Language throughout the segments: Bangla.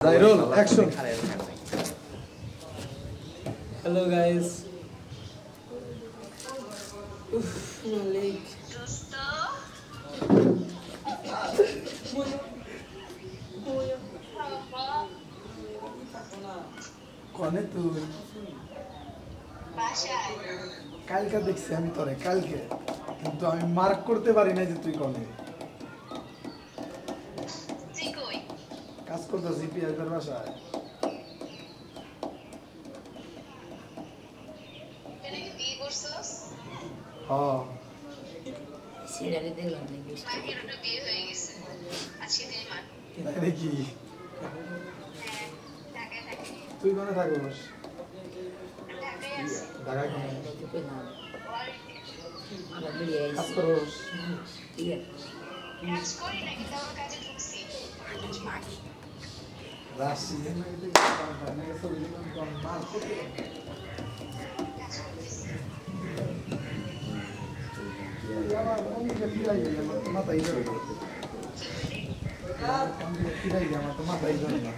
Roll action. Hello guys. My leg. কনে তুই কালকে দেখছি আমি তোরে কালকে কিন্তু আমি মার্ক করতে পারি না যে তুই কনে কাজ করতেছি পিয়াজের বাসায় হ্যাঁ সিরিয়ালে দেখলাম নাকি বিয়ে হয়ে গেছে আজকে দিন মার তাই কি ঢাকায় থাকি তুই কোনে থাকিস ঢাকায় আছি ঢাকায় কোনে পেলাম আবার বেরিয়ে কাজ আইসি করস ঠিক আছে কাজ করি না কিন্তু আমার কাজে ঢুকছি রাশি নাকি তুই কাজ ছবি দিলাম কোন মার্ক করতে আমার অনেক ফিরাই গেল মাথায় ধরে ফিরাই গেল আমার তো মাথায় ধরে না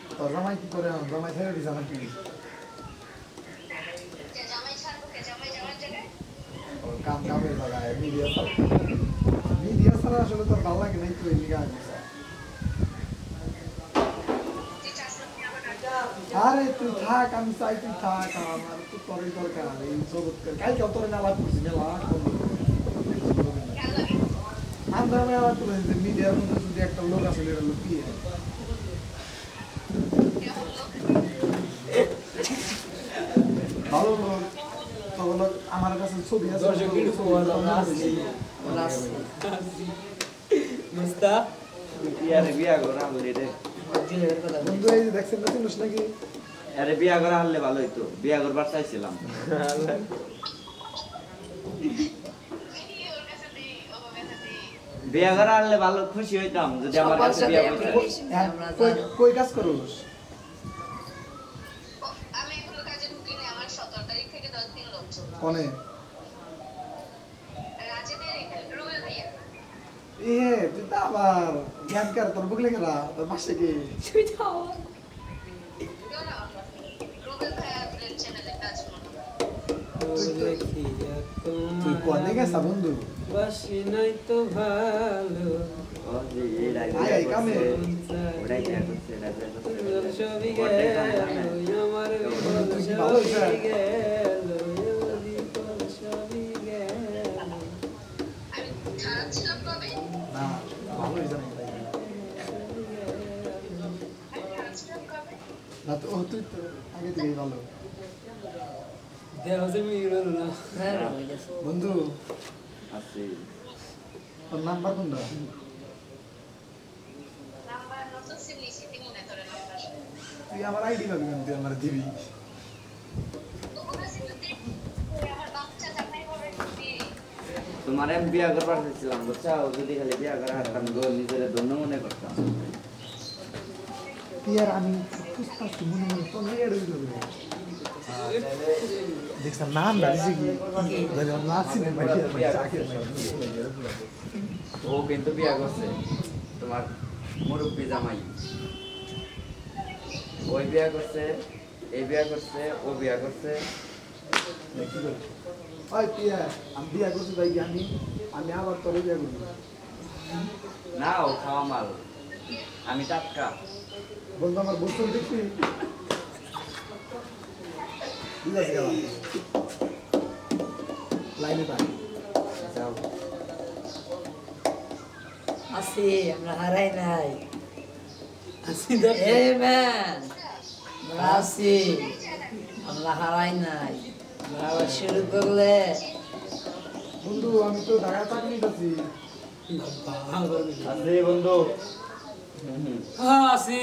তো জামাই কি করে জামাই ছেড়ে দিছে নাকি জামাই ছাড়বো কে জামাই যাওয়ার জায়গায় কাম কামের জায়গায় মিডিয়া ছাড়া আসলে তোর ভালো লাগে নাই তুই এদিকে আসিস তুই চাস না তুমি আমার আরে তুই থাক আমি চাই তুই থাক আমার তো তোরই দরকার এই জগৎ কালকে তোর মেলা করছি মেলা কেন লাগে আমরা মেলা করে মিডিয়ার মধ্যে যদি একটা লোক আছে এটা লোক দিয়ে কেমন লোক ভালো লোক তখন লোক আমার কাছে ছবি আছে দর্শক কিন্তু মুস্তা ইয়ারে বিয়া করা হলে রে জিলের কথা বন্ধু এই যে দেখছেন না চিনিস নাকি আরে বিয়া করা হলে ভালো হইতো বিয়া করবার চাইছিলাম ওর কাছে দেই ওর কাছে দেই বিয়া করা হলে ভালো খুশি হইতাম যদি আমার কাছে বিয়া করতে কই কাজ করোস আমি এখনো কাজে ঢুকিনি আমার 17 তারিখ থেকে 10 দিন লোক কোনে রাজেদের এখানে রুবেল ভাইয়া তুই তো আবার জ্ঞান কার তোর বুকলে গেলা তোর মাসে কি কেউ না রুবেল ভাইয়া চ্যানেলে কাজ করো তুই কোনে গেছা বন্ধু বাসি নাই তো ভালো ও যে এই আয়, আয়, কামে। ওটাই বিয়া করছে এটা বিয়া করছে সবই ওটাই কামে গেল জানে। আমার তুই কি ভালো হইছে? গেল সবই গেল আমি খারাপ ছিলাম কবে না ভালো হইছে না তাই। আমি খারাপ ছিলাম কবে না তো ও তুই তো আগে থেকেই ভালো দেহ যে মিরল না হ্যাঁ হয়ে গেছে বন্ধু আছে তোর নাম্বার কোনটা নাম্বার নতুন সিম নিছি দিমু না তোর নাম্বার তুই আমার আইডি পাবি কেন তুই আমার দিবি তোমার কাছে তো দিই আমার বাচ্চা জামাই হবে দিই তোমার আমি বিয়া করবার চাইছিলাম বুঝছা ও যদি খালি বিয়া করা হারতাম গো নিজের ধন্য মনে করতাম তুই আর আমি বুঝতে মনে মনে তো মেয়ের হইল দেখছেন নাম দাঁড়িয়েছে কি ধরে নাচি না ও কিন্তু বিয়া করছে তোমার মুরব্বী জামাই ওই বিয়া করছে এই বিয়া করছে ও বিয়া করছে ওই পিয়া আমি বিয়া করছি তাই কি আমি আবার তোরে বিয়া করবো না ও খাওয়া মাল আমি টাটকা বলতো আমার বস্তু দেখবি ঠিক আছে গেলাম লাইনে পাই যাও আসি আমরা হারাই নাই আসি এ ম্যান আমরা আসি আমরা হারাই নাই আমরা আবার শুরু করলে বন্ধু আমি তো ঢাকা চাকরি করছি আছে বন্ধু আসি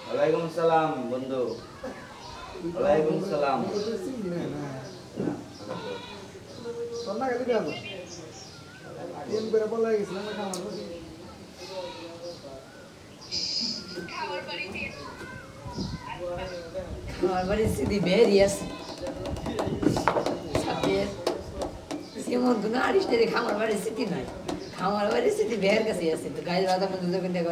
ওয়ালাইকুম সালাম বন্ধু ওয়ালাইকুম সালাম তোর না গেলে যাবো এম করে বলা গেছিলাম খাওয়ার খাবার বাড়িতে আমার বাড়ির স্মৃতি বেরিয়ে আছে সাথে যেমন তো না আরিস খামার বাড়ির স্মৃতি নাই আমার পরিস্থিতি বের কাছে আছে তো গাইজ বাদা মধ্যে যখন দেখো